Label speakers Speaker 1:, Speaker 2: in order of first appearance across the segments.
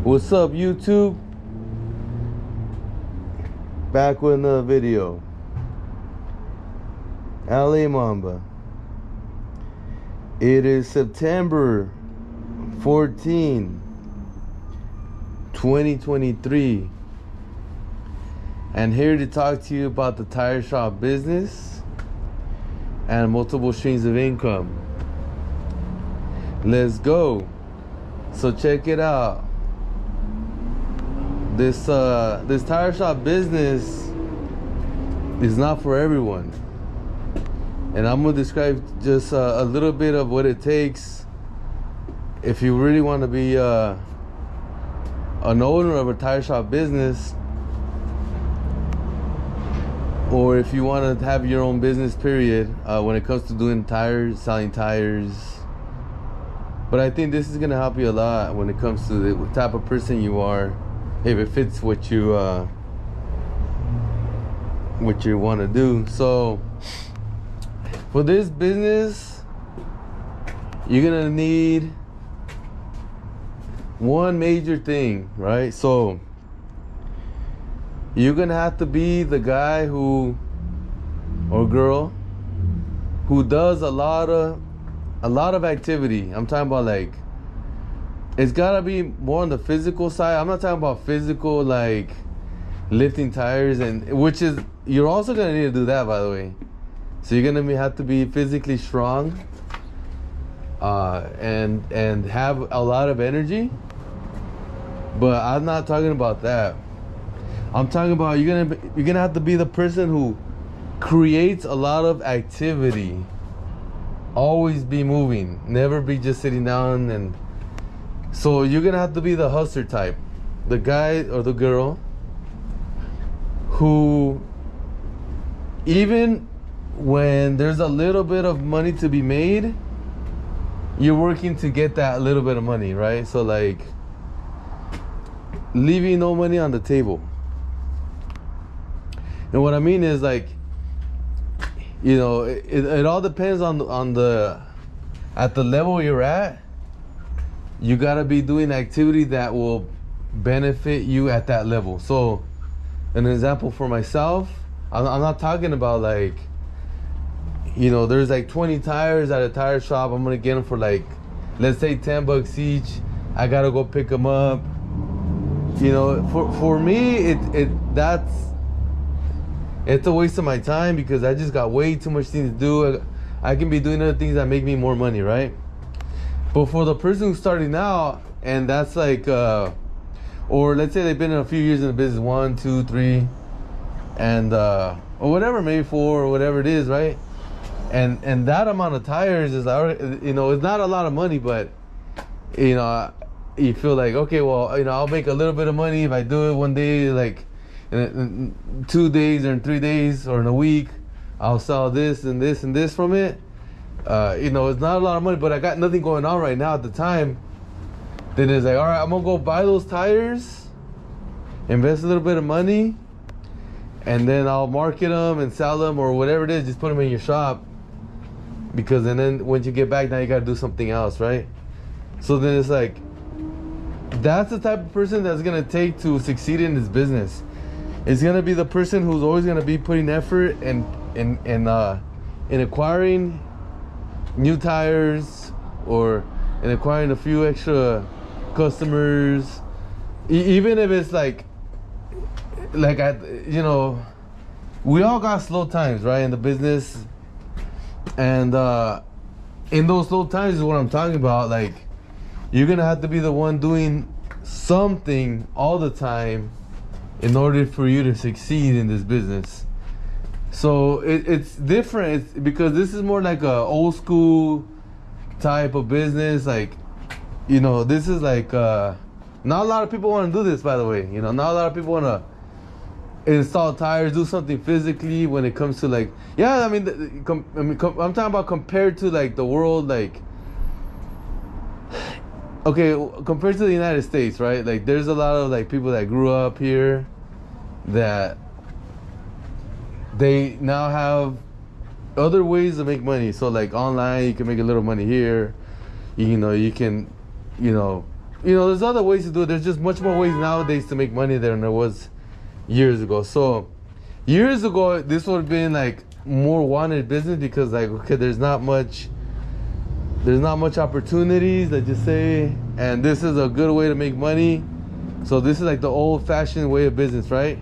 Speaker 1: What's up, YouTube? Back with another video. LA Mamba. It is September 14, 2023. And here to talk to you about the tire shop business and multiple streams of income. Let's go. So check it out. This tire shop business is not for everyone, and I'm gonna describe just a little bit of what it takes if you really want to be an owner of a tire shop business, or if you want to have your own business, period, when it comes to doing tires, selling tires. But I think this is gonna help you a lot when it comes to the type of person you are, if it fits what you want to do. So for this business, you're gonna need one major thing, right? So you're gonna have to be the guy or girl who does a lot of activity. I'm talking about, like, it's gotta be more on the physical side. I'm not talking about physical, like lifting tires, and which is, you're also gonna need to do that, by the way. So you're gonna have to be physically strong, and have a lot of energy. But I'm not talking about that. I'm talking about you're gonna have to be the person who creates a lot of activity. Always be moving, never be just sitting down. And so you're gonna have to be the hustler type, the guy or the girl who, even when there's a little bit of money to be made, you're working to get that little bit of money, right? So, like, leaving no money on the table. And what I mean is, like, you know, it all depends on the at the level you're at. You gotta be doing activity that will benefit you at that level. So, an example for myself, I'm not talking about, like, you know, there's like 20 tires at a tire shop. I'm gonna get them for, like, let's say $10 each. I gotta go pick them up. You know, for me, it's a waste of my time, because I just got way too much things to do. I can be doing other things that make me more money, right? But for the person who's starting out, and that's like, or let's say they've been in a few years in the business, 1, 2, 3, and or whatever, maybe 4, or whatever it is, right? And that amount of tires is, you know, it's not a lot of money, but, you know, you feel like, okay, well, you know, I'll make a little bit of money if I do it one day, like in 2 days or in 3 days or in a week. I'll sell this and this and this from it. You know, it's not a lot of money, but I got nothing going on right now at the time. Then it's like, all right, I'm gonna go buy those tires, invest a little bit of money, and then I'll market them and sell them, or whatever it is. Just put them in your shop, because and then once you get back, now you gotta do something else, right? So then it's like, that's the type of person that's gonna take to succeed in this business. It's gonna be the person who's always gonna be putting effort in acquiring new tires, or in acquiring a few extra customers, even if it's like you know, we all got slow times, right, in the business. And in those slow times is what I'm talking about. Like, you're gonna have to be the one doing something all the time in order for you to succeed in this business. So it's different. It's because this is more like a old school type of business. Like, you know, this is like not a lot of people want to do this, by the way. You know, not a lot of people want to install tires, do something physically when it comes to, like, yeah, I mean, I'm talking about compared to, like, the world, like, okay, compared to the United States, right? Like, there's a lot of, like, people that grew up here that they now have other ways to make money. So, like, online, you can make a little money here. You know, you can, you know, there's other ways to do it. There's just much more ways nowadays to make money than there was years ago. So years ago, this would have been like more wanted business because like, okay, there's not much opportunities, let's just say, and this is a good way to make money. So this is like the old-fashioned way of business, right?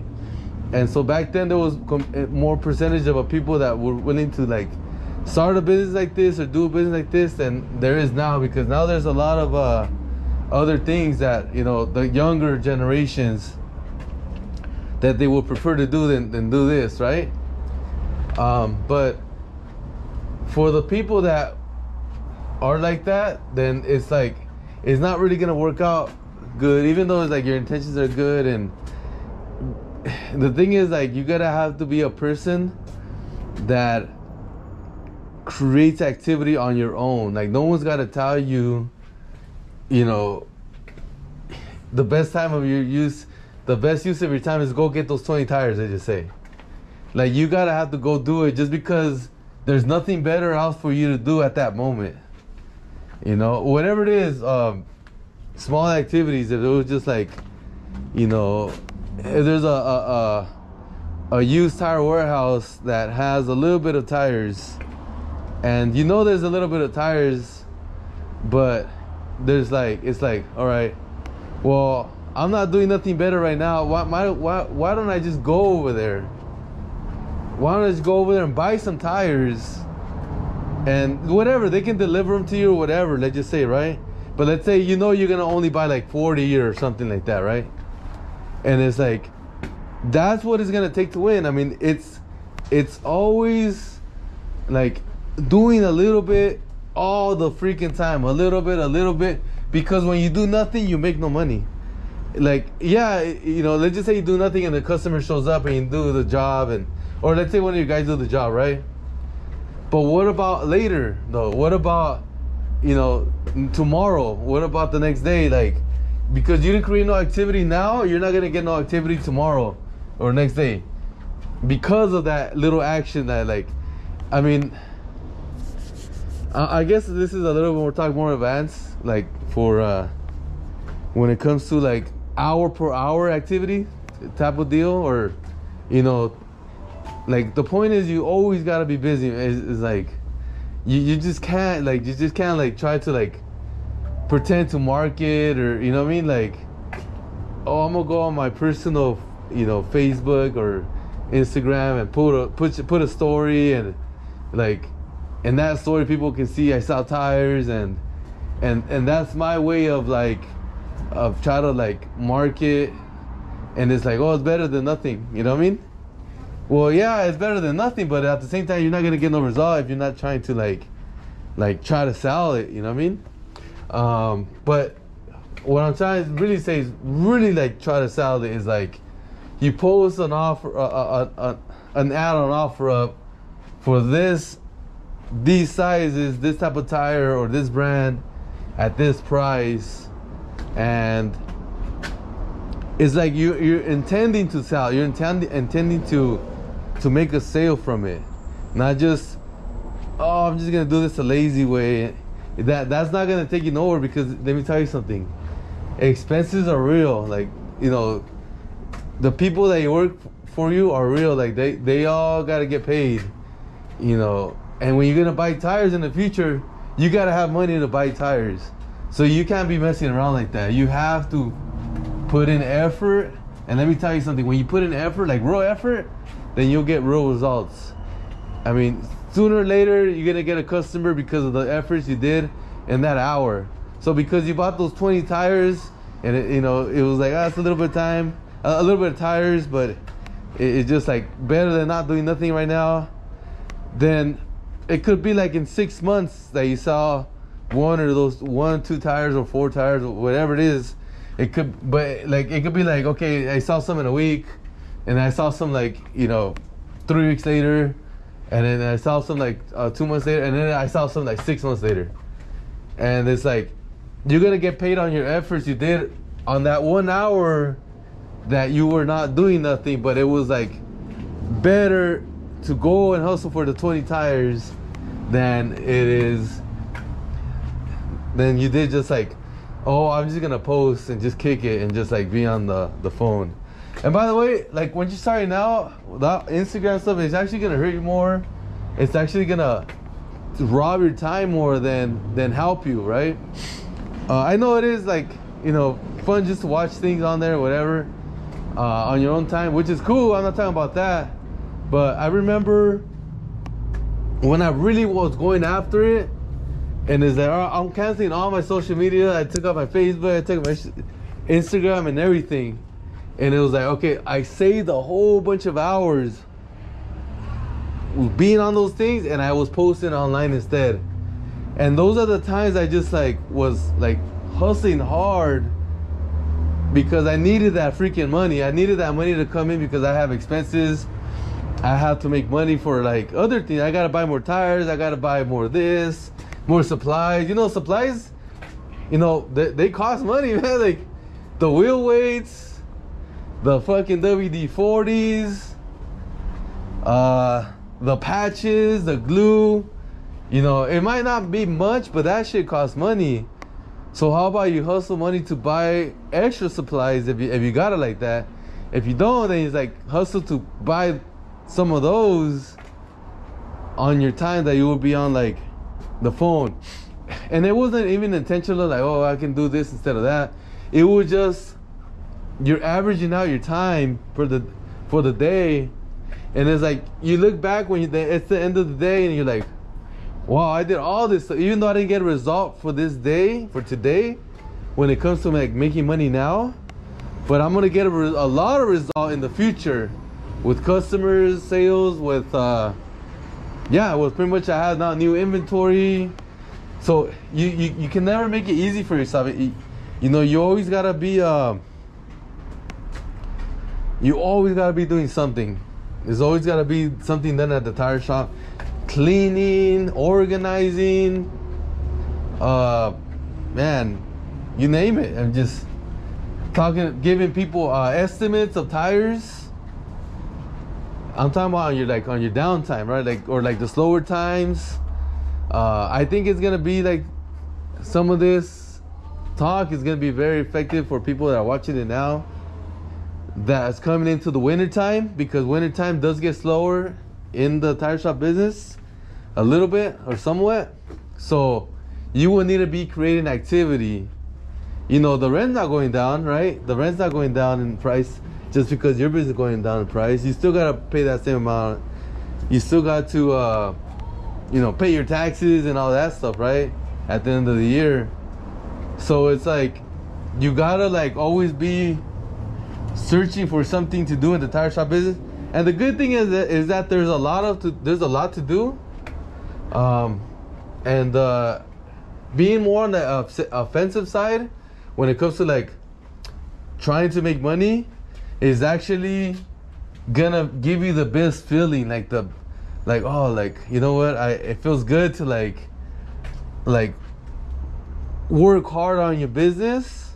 Speaker 1: And so back then there was more percentage of people that were willing to like start a business like this or do a business like this than there is now, because now there's a lot of other things that the younger generations that they would prefer to do than do this, right? But for the people that are like that, then it's like it's not really gonna work out good, even though it's like your intentions are good. And the thing is, like, you gotta have to be a person that creates activity on your own. Like, no one's gotta tell you, the best time of your use, the best use of your time is go get those 20 tires, they just say. Like, you gotta have to go do it just because there's nothing better else for you to do at that moment. Whatever it is, small activities. If it was just like, if there's a used tire warehouse that has a little bit of tires, and there's a little bit of tires, but there's like, it's like, all right, well, I'm not doing nothing better right now. Why don't I just go over there? Why don't I just go over there and buy some tires? And whatever, they can deliver them to you or whatever, let's just say, right? But let's say you're gonna only buy like 40 or something like that, right? And it's like, that's what it's gonna take to win. I mean, it's always like doing a little bit all the freaking time, a little bit, because when you do nothing, you make no money. Like, yeah, let's just say you do nothing and the customer shows up and you do the job, or let's say one of you guys do the job, right? But what about later, though? What about, tomorrow? What about the next day? Like, because you didn't create no activity now, you're not going to get no activity tomorrow or next day. Because of that little action that, like, I mean, I guess this is a little bit more talk more advanced, like, for when it comes to, like, hour per hour activity type of deal, or, like, the point is you always got to be busy. It's like you just can't like try to like pretend to market, or what I mean, like, oh, I'm gonna go on my personal Facebook or Instagram and put a story, and like in that story people can see I sell tires, and that's my way of try to like market. And it's like, oh, it's better than nothing, you know what I mean? Well, yeah, it's better than nothing, but at the same time, you're not gonna get no result if you're not trying to like try to sell it. You know what I mean? But what I'm trying to really say is really like try to sell it is like you post an offer, an ad on OfferUp for these sizes, this type of tire or this brand at this price, and it's like you're intending to sell. You're intending to make a sale from it, not just, oh, I'm just gonna do this a lazy way. That's not gonna take you nowhere, because let me tell you something, expenses are real. Like, the people that work for you are real. Like, they all gotta get paid, and when you're gonna buy tires in the future, you gotta have money to buy tires. So you can't be messing around like that. You have to put in effort. And let me tell you something, when you put in effort, like real effort, then you'll get real results. I mean, sooner or later, you're gonna get a customer because of the efforts you did in that hour. So because you bought those 20 tires, and it was like, it's a little bit of time, a little bit of tires, but it's just like better than not doing nothing right now. Then it could be like in 6 months that you saw one or those 2 tires or 4 tires or whatever it is. It could be like, okay, I saw some in a week, and I saw some like 3 weeks later, and then I saw some like 2 months later, and then I saw some like 6 months later. And it's like you're gonna get paid on your efforts you did on that 1 hour that you were not doing nothing. But it was like better to go and hustle for the 20 tires than you did just like oh, I'm just gonna post and just kick it and just like be on the phone. And by the way, like when you're starting out, that Instagram stuff is actually gonna hurt you more. It's actually gonna rob your time more than help you, right? I know it is like, you know, fun just to watch things on there, whatever, on your own time, which is cool. I'm not talking about that, but I remember when I really was going after it, and it's like, all right, I'm canceling all my social media. I took out my Facebook, I took out my Instagram and everything, and it was like, okay, I saved a whole bunch of hours being on those things, and I was posting online instead. And those are the times I just like was like hustling hard because I needed that freaking money. I needed that money to come in because I have expenses. I have to make money for like other things. I gotta buy more tires. I gotta buy more of this, more supplies. You know, supplies, you know, they cost money, man. Like the wheel weights, the fucking WD-40s, the patches, the glue. You know, it might not be much, but that shit costs money. So how about you hustle money to buy extra supplies if you got it like that? If you don't, then it's like hustle to buy some of those on your time that you will be on like the phone. And it wasn't even intentional, like, oh, I can do this instead of that. It was just you're averaging out your time for the day, and it's like you look back when it's the end of the day, and you're like, wow, I did all this stuff. Even though I didn't get a result for this day, for today, when it comes to like making money now, but I'm gonna get a lot of result in the future with customers, sales, with with pretty much I have now new inventory. So you can never make it easy for yourself. You know, you always gotta be doing something. There's always gotta be something done at the tire shop. Cleaning, organizing, man, you name it. I'm just giving people estimates of tires. I'm talking about on your downtime, right? Like, or like the slower times. I think it's gonna be like some of this talk is gonna be very effective for people that are watching it now. That's coming into the winter time, because winter time does get slower in the tire shop business a little bit or somewhat. So you will need to be creating activity. You know, the rent's not going down, right? The rent's not going down in price just because your business is going down in price. You still got to pay that same amount. You still got to pay your taxes and all that stuff, right, at the end of the year. So it's like you gotta like always be searching for something to do in the tire shop business. And the good thing is that there's a lot to do, and being more on the offensive side when it comes to like trying to make money is actually gonna give you the best feeling. You know what, it feels good to like work hard on your business,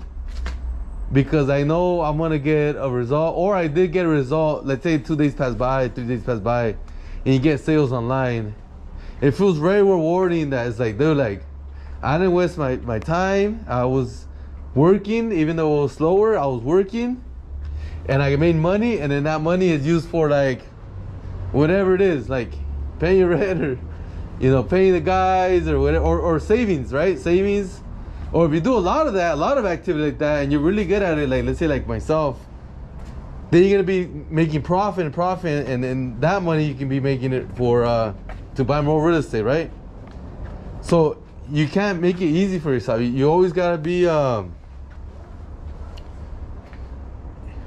Speaker 1: because I know I'm gonna get a result, or I did get a result. Let's say 2 days pass by, 3 days pass by, and you get sales online. It feels very rewarding that it's like, they're like, I didn't waste my time. I was working, even though it was slower, I was working, and I made money, and then that money is used for like whatever it is, like paying your rent, or paying the guys, or whatever, or savings, right? Savings. Or if you do a lot of activity like that, and you're really good at it, like let's say like myself, then you're gonna be making profit, and then that money you can be making it for to buy more real estate, right? So you can't make it easy for yourself. You always gotta be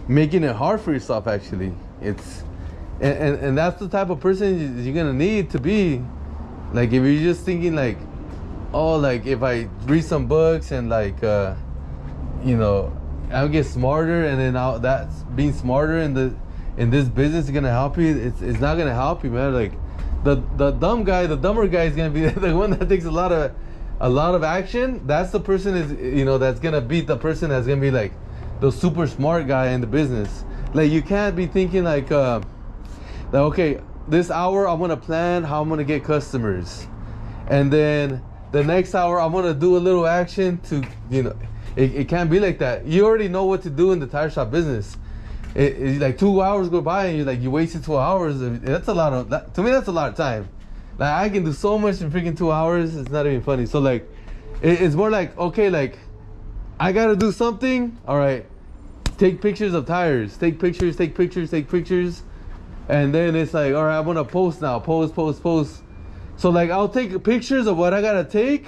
Speaker 1: making it hard for yourself. Actually, it's and that's the type of person you're gonna need to be. Like if you're just thinking like, oh, like if I read some books and like I'll get smarter, and then that's being smarter in this business is gonna help you. It's not gonna help you, man. Like the dumber guy is gonna be the one that takes a lot of action. That's the person that's gonna beat the person that's gonna be like the super smart guy in the business. Like you can't be thinking like okay, this hour I'm gonna plan how I'm gonna get customers, and then the next hour I'm gonna do a little action to It can't be like that. You already know what to do in the tire shop business. It's like 2 hours go by and you're like, you wasted 2 hours. That's a lot of that. To me, that's a lot of time. Like, I can do so much in freaking 2 hours. It's not even funny. So like, it's more like, okay, like, I gotta do something. All right, take pictures of tires. Take pictures. And then it's like, all right, I'm gonna post now. Post. So like, I'll take pictures of what I gotta take,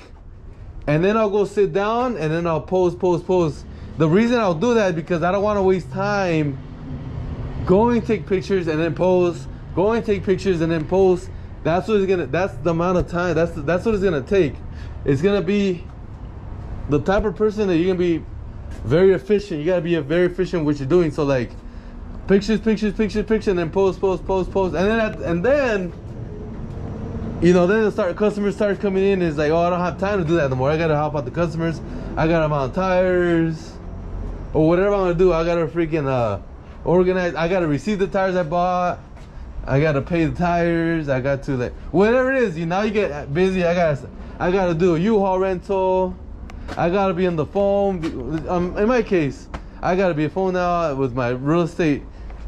Speaker 1: and then I'll go sit down, and then I'll post. The reason I'll do that is because I don't want to waste time going take pictures and then post. Going take pictures and then post. That's what it's gonna. That's the amount of time. That's what it's gonna take. It's gonna be the type of person that you're gonna be very efficient. You gotta be very efficient with what you're doing. So like, pictures, and then post, and then you know, then customers start coming in. It's like, oh, I don't have time to do that anymore. I gotta help out the customers. I gotta mount tires or whatever I'm gonna do. I gotta freaking organize. I gotta receive the tires I bought. I gotta pay the tires. I got to, like, whatever it is. Now you get busy. I gotta do a U-Haul rental. I gotta be on the phone. In my case, I gotta be on the phone now with my real estate,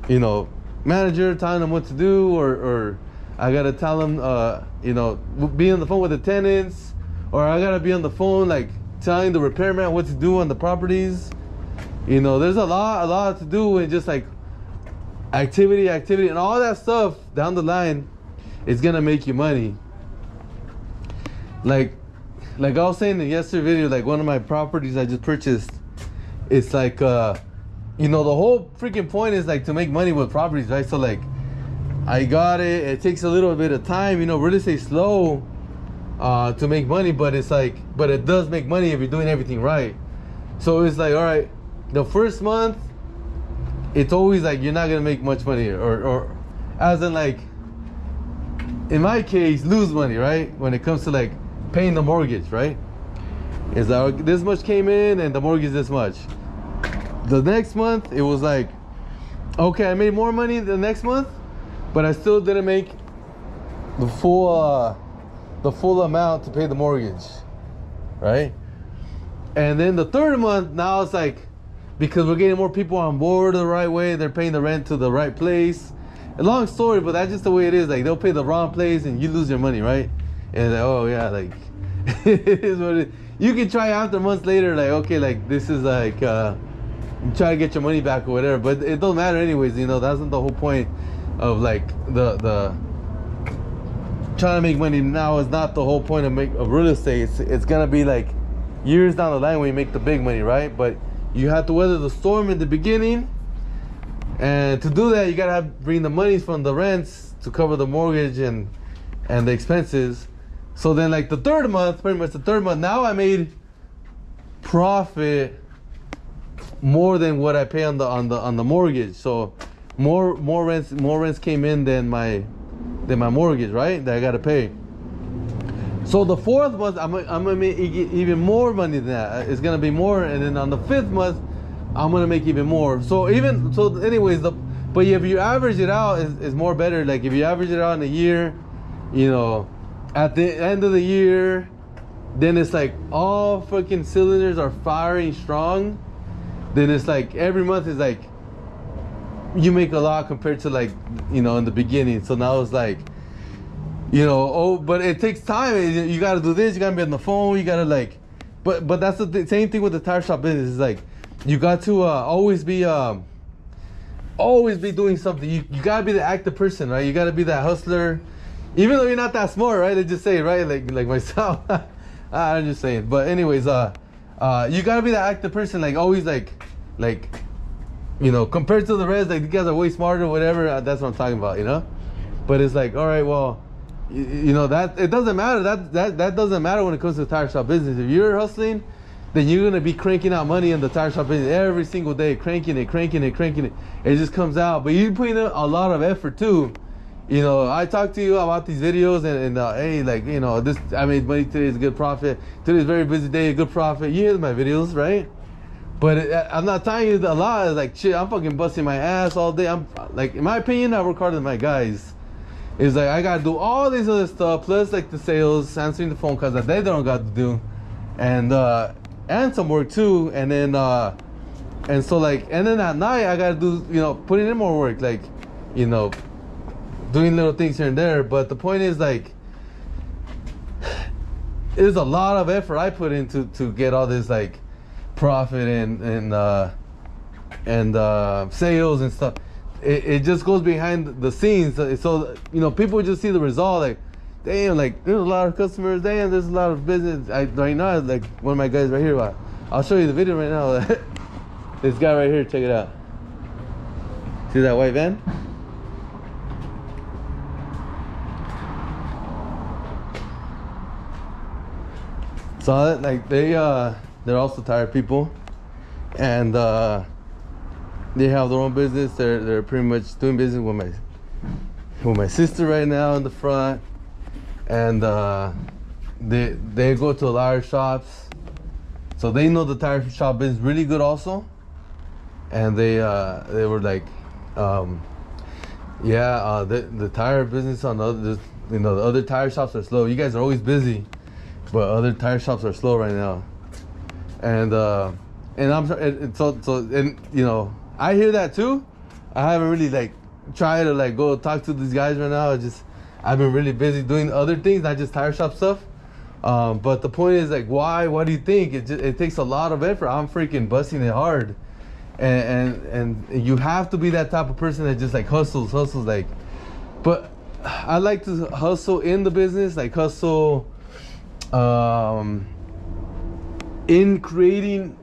Speaker 1: you know, manager, telling them what to do, or I gotta tell them, you know, be on the phone with the tenants, or I gotta be on the phone like telling the repairman what to do on the properties. You know, there's a lot to do, and just like activity, and all that stuff down the line is gonna make you money. Like I was saying in yesterday's video, like one of my properties I just purchased, it's like, you know, the whole freaking point is like to make money with properties, right? So like, I got it. It takes a little bit of time, you know, real estate slow to make money, but it's like, but it does make money if you're doing everything right. So it's like, all right, the first month, it's always like you're not gonna make much money, or as in like, in my case, lose money, right? When it comes to like paying the mortgage, right? It's like this much came in and the mortgage this much. The next month, it was like, okay, I made more money the next month, but I still didn't make the full amount to pay the mortgage, right? And then the third month, now it's like, because we're getting more people on board the right way, they're paying the rent to the right place. A long story, but that's just the way it is. Like, they'll pay the wrong place and you lose your money, right? And like, oh yeah, like it is what it is. You can try after months later, like, okay, like this is like try to get your money back or whatever, but it don't matter anyways. You know, that's not the whole point of like the trying to make money now. Is not the whole point of real estate. It's gonna be like years down the line when you make the big money, right? But you have to weather the storm in the beginning, and to do that, you gotta bring the money from the rents to cover the mortgage and the expenses. So then, like the third month, now I made profit more than what I pay on the mortgage. So more rents came in than my mortgage, right? That I gotta pay. So the fourth month, I'm gonna make even more money than that. It's gonna be more, and then on the fifth month, I'm gonna make even more. So anyways, but if you average it out, it's more better. Like if you average it out in a year, you know, at the end of the year, then it's like all fucking cylinders are firing strong. Then it's like every month is like you make a lot compared to, like, you know, in the beginning. So now it's like, you know, but it takes time. You got to do this. You got to be on the phone. You got to like, but that's the same thing with the tire shop business. It's like you got to always be doing something. You got to be the active person, right? You got to be that hustler, even though you're not that smart, right? They just say it, right? Like myself. I'm just saying. But anyways, you got to be that active person, like always, like, you know, compared to the rest, like, you guys are way smarter, whatever. That's what I'm talking about, you know. But it's like, all right, well, you know, that it doesn't matter. That doesn't matter when it comes to the tire shop business. If you're hustling, then you're gonna be cranking out money in the tire shop business every single day, cranking it. It just comes out. But you're putting in a lot of effort too. You know, I talk to you about these videos and hey, like, you know, this, I made money today, is a good profit. Today's a very busy day, a good profit. You hear my videos, right? But I'm not telling you a lot. It's like, shit, I'm fucking busting my ass all day. I'm like, in my opinion, I work harder than my guys. It's like I gotta do all these other stuff, plus like the sales, answering the phone calls that they don't got to do, and and some work too. And then and so like, and then at night I gotta do, you know, putting in more work, like, you know, doing little things here and there. But the point is, like, there's a lot of effort I put into to get all this like profit and sales and stuff. It just goes behind the scenes. So you know, people just see the result, like, damn, like there's a lot of customers, damn, there's a lot of business. Right now, like one of my guys right here, I'll show you the video right now. This guy right here, check it out. See that white van? So like they're also tire people, and they have their own business. They're pretty much doing business with my sister right now in the front, and they go to a lot of shops, so they know the tire shop business really good also. And they were like, the tire business on the other, you know, the other tire shops are slow. You guys are always busy, but other tire shops are slow right now. And and you know, I hear that too. I haven't really like tried to like go talk to these guys right now. I've been really busy doing other things, not just tire shop stuff. But the point is, like, why? What do you think? It takes a lot of effort. I'm freaking busting it hard. And you have to be that type of person that just like hustles like. But I like to hustle in the business, like hustle in creating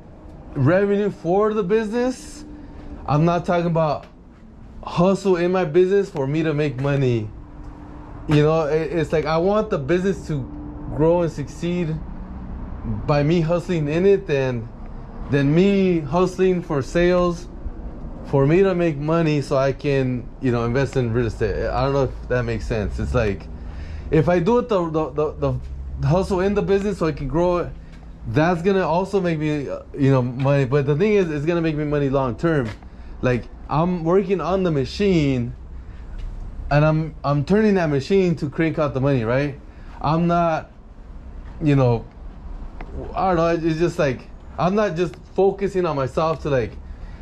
Speaker 1: revenue for the business. I'm not talking about hustle in my business for me to make money. You know, it's like I want the business to grow and succeed by me hustling in it, than me hustling for sales for me to make money so I can, you know, invest in real estate. I don't know if that makes sense. It's like, if I do it the hustle in the business so I can grow it, that's gonna also make me, you know, money. But the thing is, it's gonna make me money long term. Like, I'm working on the machine, and I'm turning that machine to crank out the money, right? I'm not, you know, I don't know. It's just like, I'm not just focusing on myself to like,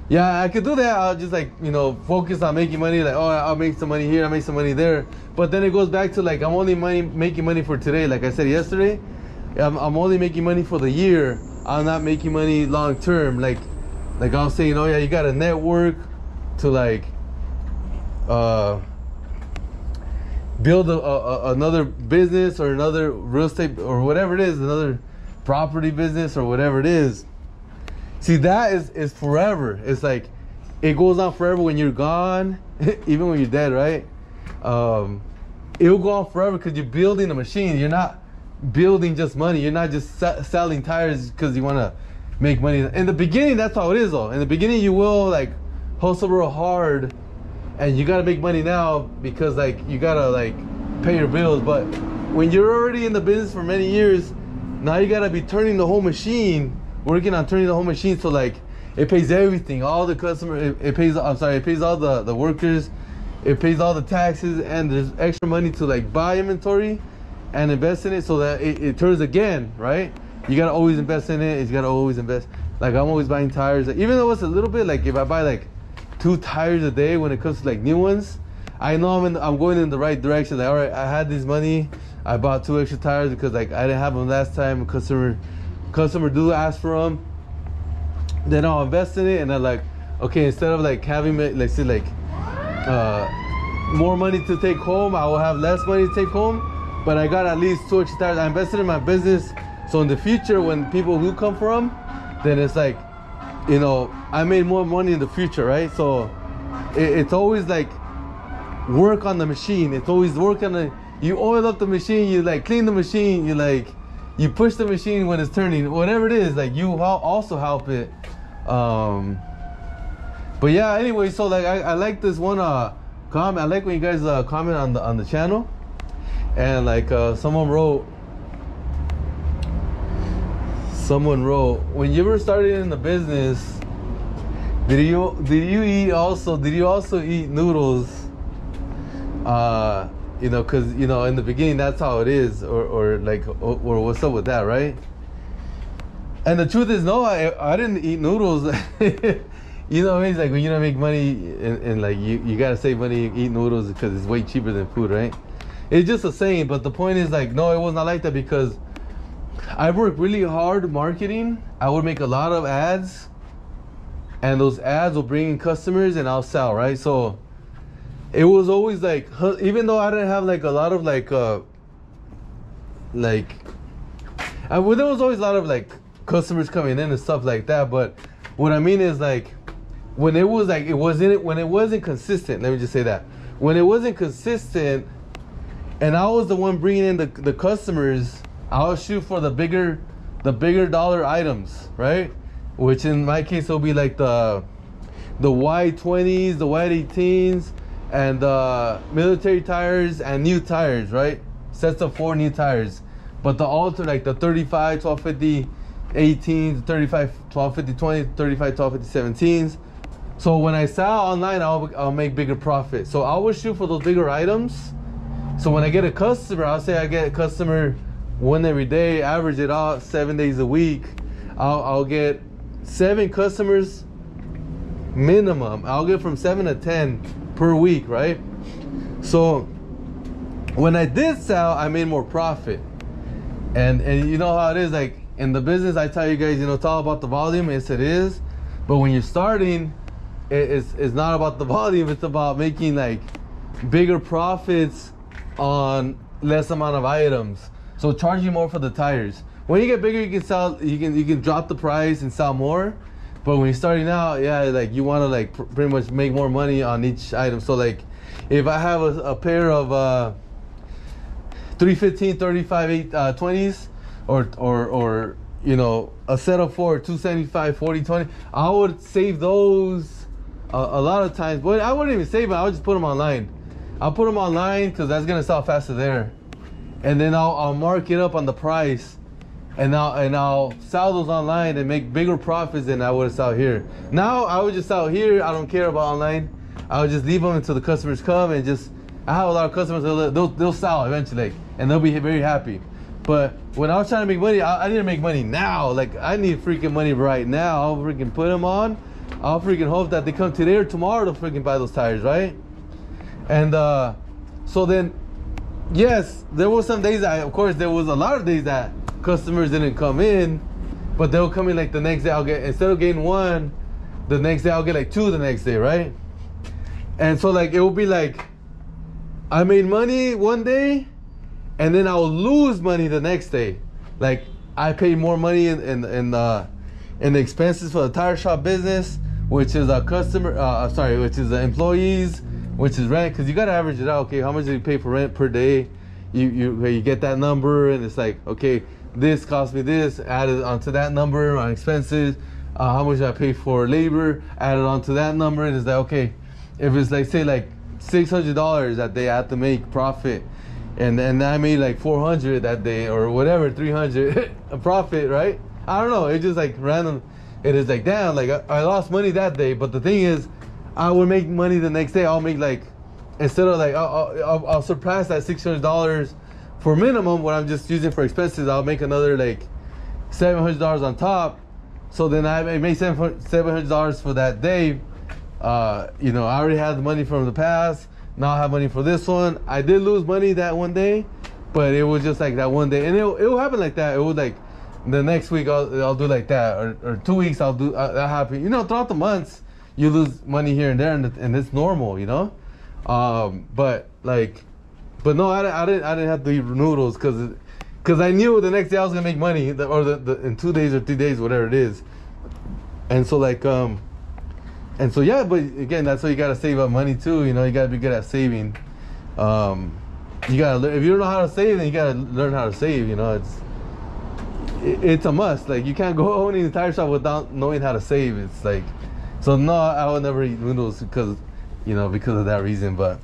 Speaker 1: yeah, I could do that. I'll just like, you know, focus on making money. Like, oh, I'll make some money here, I'll make some money there. But then it goes back to like, I'm only making money for today. Like I said yesterday, I'm only making money for the year. I'm not making money long term. Like I was saying, oh yeah, you got to network to like build another business or another real estate or whatever it is, another property business or whatever it is. See, that is forever. It's like, it goes on forever when you're gone, even when you're dead, right? It will go on forever because you're building a machine. You're not building just money. You're not just selling tires because you want to make money. In the beginning, that's how it is though. In the beginning, you will like hustle real hard, and you got to make money now because like you got to like pay your bills. But when you're already in the business for many years, now you got to be turning the whole machine, working on turning the whole machine, so like it pays everything, all the customers, it pays all the workers, it pays all the taxes, and there's extra money to like buy inventory and invest in it so that it turns again, right? You gotta always invest in it. You gotta always invest. Like, I'm always buying tires, like, even though it's a little bit, like if I buy like 2 tires a day when it comes to like new ones, I know I'm going in the right direction. Like, all right, I had this money, I bought 2 extra tires because like I didn't have them last time. Customer do ask for them. Then I'll invest in it, and I'm like, okay, instead of like having like say like more money to take home, I will have less money to take home, but I got at least 2 extra tires. I invested in my business, so in the future when people do come from, then it's like, you know, I made more money in the future, right? So it's always like work on the machine. It's always work on the, you oil up the machine, you like clean the machine, you like, you push the machine when it's turning, whatever it is, like you also help it. But yeah, anyway, so like I like this one comment. I like when you guys comment on the channel, and like someone wrote, when you were starting in the business, did you also eat noodles? You know, because, you know, in the beginning that's how it is, or what's up with that, right? And the truth is, no, I didn't eat noodles. You know what I mean? It's like when you don't make money and like you gotta save money, eat noodles because it's way cheaper than food, right? It's just a saying, but the point is like, no, it was not like that because I worked really hard marketing. I would make a lot of ads, and those ads will bring in customers, and I'll sell, right? So it was always like, even though I didn't have like a lot of there was always a lot of like customers coming in and stuff like that. But what I mean is like, when it wasn't consistent, let me just say that. When it wasn't consistent and I was the one bringing in the customers, I'll shoot for the bigger dollar items, right? Which in my case will be like the Y20s, the Y18s, and military tires and new tires, right? Sets of 4 new tires. But the alter, like the 35 1250 18s, 35 1250 20, 35 1250 17s. So when I sell online, I'll make bigger profit. So I will shoot for those bigger items. So when I get a customer, I'll say I get a customer one every day, average it out 7 days a week. I'll get 7 customers minimum. I'll get from 7 to 10 per week, right? So when I did sell, I made more profit. And you know how it is, like in the business, I tell you guys, it's all about the volume. Yes, it is. But when you're starting, it's not about the volume. It's about making like bigger profits on less amount of items. So charging more for the tires. When you get bigger, you can sell. You can drop the price and sell more. But when you're starting out, yeah, like you want to like pretty much make more money on each item. So like, if I have a pair of 315, 35, 20s, or a set of 4, 275, 40, 20, I would save those a lot of times. But I wouldn't even save it. I would just put them online. I'll put them online because that's gonna sell faster there, and then I'll mark it up on the price, and I'll sell those online and make bigger profits than I would sell here. Now I would just sell here. I don't care about online. I would just leave them until the customers come, and just I have a lot of customers. They'll sell eventually, and they'll be very happy. But when I was trying to make money, I need to make money now. Like I need freaking money right now. I'll freaking put them on. I'll freaking hope that they come today or tomorrow to freaking buy those tires, right? And so then, yes, there was some days of course, there was a lot of days that customers didn't come in, but they'll come in like the next day. I'll get, instead of getting 1, the next day I'll get like 2 the next day, right? And so like it will be like I made money one day, and then I'll lose money the next day. Like I paid more money in the expenses for the tire shop business, which is a customer, which is the employees, which is rent, because you gotta average it out. Okay, how much do you pay for rent per day? You get that number, and it's like, okay, this cost me this, added onto that number on expenses. How much I pay for labor, added onto that number, and it's like, okay, if it's like say like $600 that they have to make profit, and I made like 400 that day or whatever, 300 a profit, right? I don't know. It's just like random. It is like, damn, like I lost money that day. But the thing is, I would make money the next day. I'll make like, instead of like, I'll surpass that $600 for minimum, what I'm just using for expenses. I'll make another like $700 on top. So then I made $700 for that day. I already had the money from the past. Now I have money for this one. I did lose money that one day, but it was just like that one day. And it will happen like that. It was like, the next week I'll do like that, or 2 weeks I'll do that happen. Throughout the months you lose money here and there, and it's normal, But no, I didn't have to eat noodles because I knew the next day I was gonna make money, or in 2 days or 3 days, whatever it is. And so yeah, but again, that's why you gotta save up money too. You gotta be good at saving. You gotta if you don't know how to save, then you gotta learn how to save. It's a must. Like you can't go owning a tire shop without knowing how to save. It's like, so no, I would never eat noodles because of that reason. But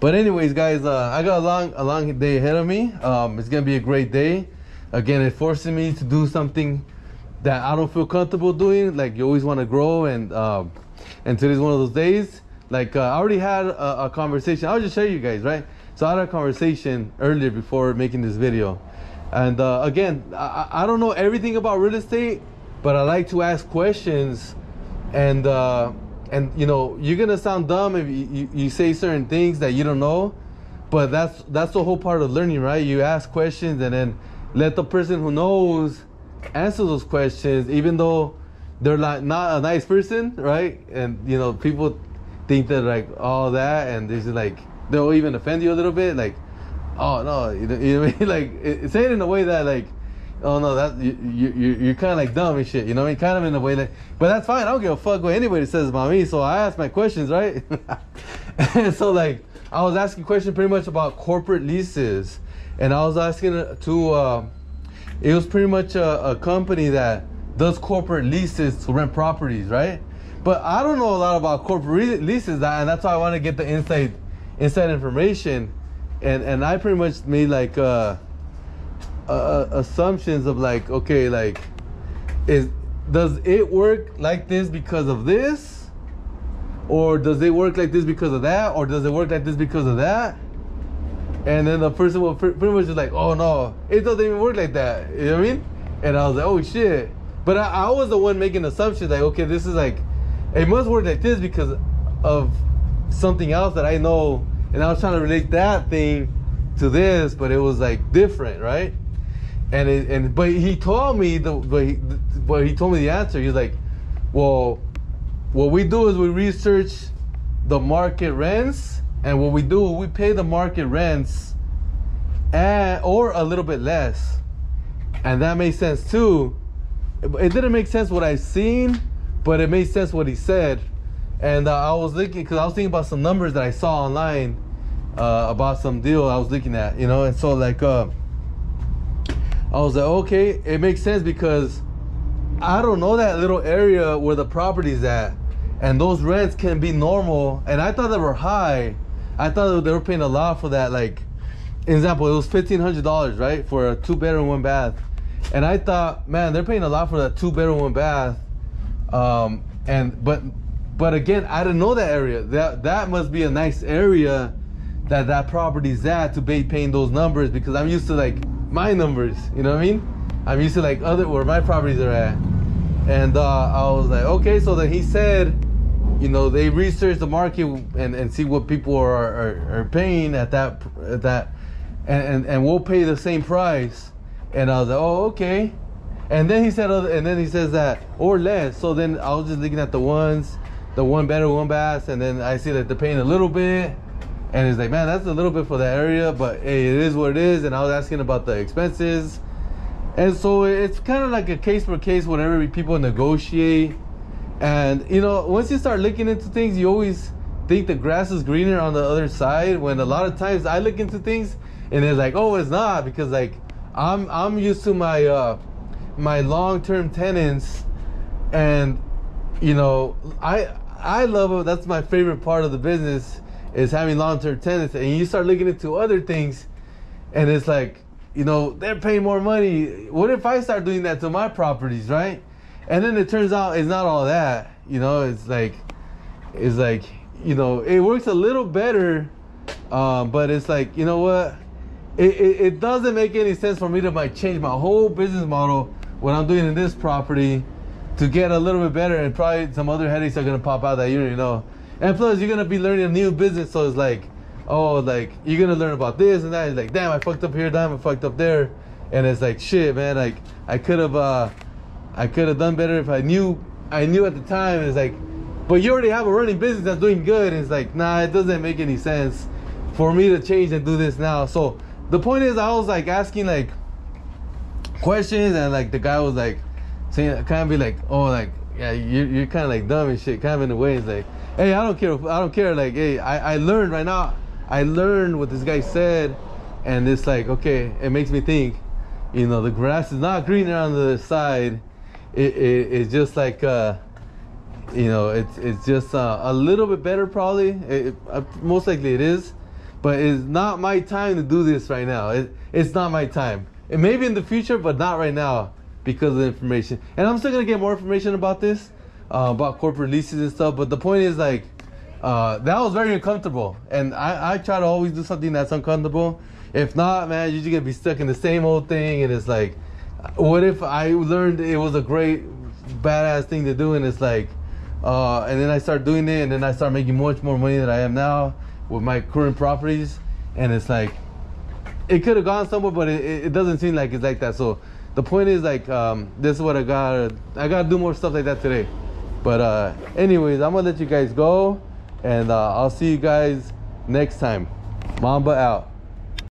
Speaker 1: anyways, guys, I got a long day ahead of me. It's gonna be a great day. Again, it forces me to do something that I don't feel comfortable doing. Like you always want to grow, and today's one of those days. Like I already had a conversation. I'll just show you guys, right? So I had a conversation earlier before making this video. And again, I don't know everything about real estate, but I like to ask questions. And you know, you're gonna sound dumb if you say certain things that you don't know, but that's the whole part of learning, right? You ask questions and then let the person who knows answer those questions, even though they're not a nice person, right? And you know, people think that like all that, and this is like they'll even offend you a little bit, like, oh no, you know what I mean? Like say it in a way that like, oh no, that you're kind of like dumb and shit, you know what I mean? Kind of in a way that, but that's fine. I don't give a fuck what anybody says about me. So I ask my questions, right? And so like I was asking questions pretty much about corporate leases, and I was asking to it was pretty much a company that does corporate leases to rent properties, right? But I don't know a lot about corporate leases, and that's why I want to get the inside information. And I pretty much made like assumptions of like, okay, like does it work like this because of this, or does it work like this because of that, or does it work like this because of that? And then the person will pretty much just like, oh no, it doesn't even work like that. You know what I mean? And I was like, oh shit. But I was the one making assumptions like, okay, this is like, it must work like this because of something else that I know. And I was trying to relate that thing to this, but it was like different, right? But he told me he told me the answer. He's like, well, what we do is we research the market rents. And what we do, we pay the market rents or a little bit less. And that made sense too. It didn't make sense what I seen, but it made sense what he said. And I was looking, because I was thinking about some numbers that I saw online about some deal I was looking at, you know. And so like, I was like, okay, it makes sense because I don't know that little area where the property's at. And those rents can be normal. And I thought they were high. I thought they were paying a lot for that. Like, example, it was $1,500, right? For a 2-bedroom, 1 bath. And I thought, man, they're paying a lot for that 2-bedroom, 1 bath. But again, I didn't know that area. That must be a nice area that property's at to be paying those numbers, because I'm used to like my numbers, you know what I mean? I'm used to like where my properties are at. And I was like, okay. So then he said, you know, they research the market and see what people are paying at that and we'll pay the same price. And I was like, oh, okay. And then he says that or less. So then I was just looking at the 1 bedroom, 1 bath, and then I see that they're paying a little bit, and it's like, man, that's a little bit for that area, but hey, it is what it is. And I was asking about the expenses, and so it's kind of like a case per case, whatever people negotiate. And you know, once you start looking into things, you always think the grass is greener on the other side, when a lot of times I look into things and it's like, oh, it's not, because like I'm used to my my long-term tenants, and you know, I love it. That's my favorite part of the business, is having long-term tenants. And you start looking into other things and it's like, you know, they're paying more money. What if I start doing that to my properties, right? And then it turns out it's not all that, you know. It's like, you know, it works a little better, but it's like, you know what? It doesn't make any sense for me to change my whole business model, what I'm doing in this property, to get a little bit better, and probably some other headaches are gonna pop out that you don't know. And plus, you're gonna be learning a new business, so it's like, oh, like you're gonna learn about this and that. It's like, damn, I fucked up here, damn, I fucked up there, and it's like, shit, man, like I could have done better if I knew at the time. It's like, but you already have a running business that's doing good. And it's like, nah, it doesn't make any sense for me to change and do this now. So the point is, I was like asking like questions, and like the guy was like saying, kind of be like, oh, like, yeah, you're kind of like dumb and shit, kind of in a way. It's like, hey, I don't care. Like, hey, I learned right now. I learned what this guy said, and it's like, okay, it makes me think, you know, the grass is not greener on the other side. It's just like, you know, it's just a little bit better probably. Most likely it is, but it's not my time to do this right now. It's not my time. It may be in the future, but not right now because of the information. And I'm still gonna get more information about this, about corporate leases and stuff. But the point is, like, that was very uncomfortable. And I try to always do something that's uncomfortable. If not, man, you're just gonna be stuck in the same old thing. And it's like, what if I learned it was a great, badass thing to do, and it's like, and then I start doing it, and then I start making much more money than I am now with my current properties, and it's like, it could have gone somewhere, but it doesn't seem like it's like that. So the point is, like, this is what I gotta do more stuff like that today. But anyways, I'm gonna let you guys go, and I'll see you guys next time. Mamba out.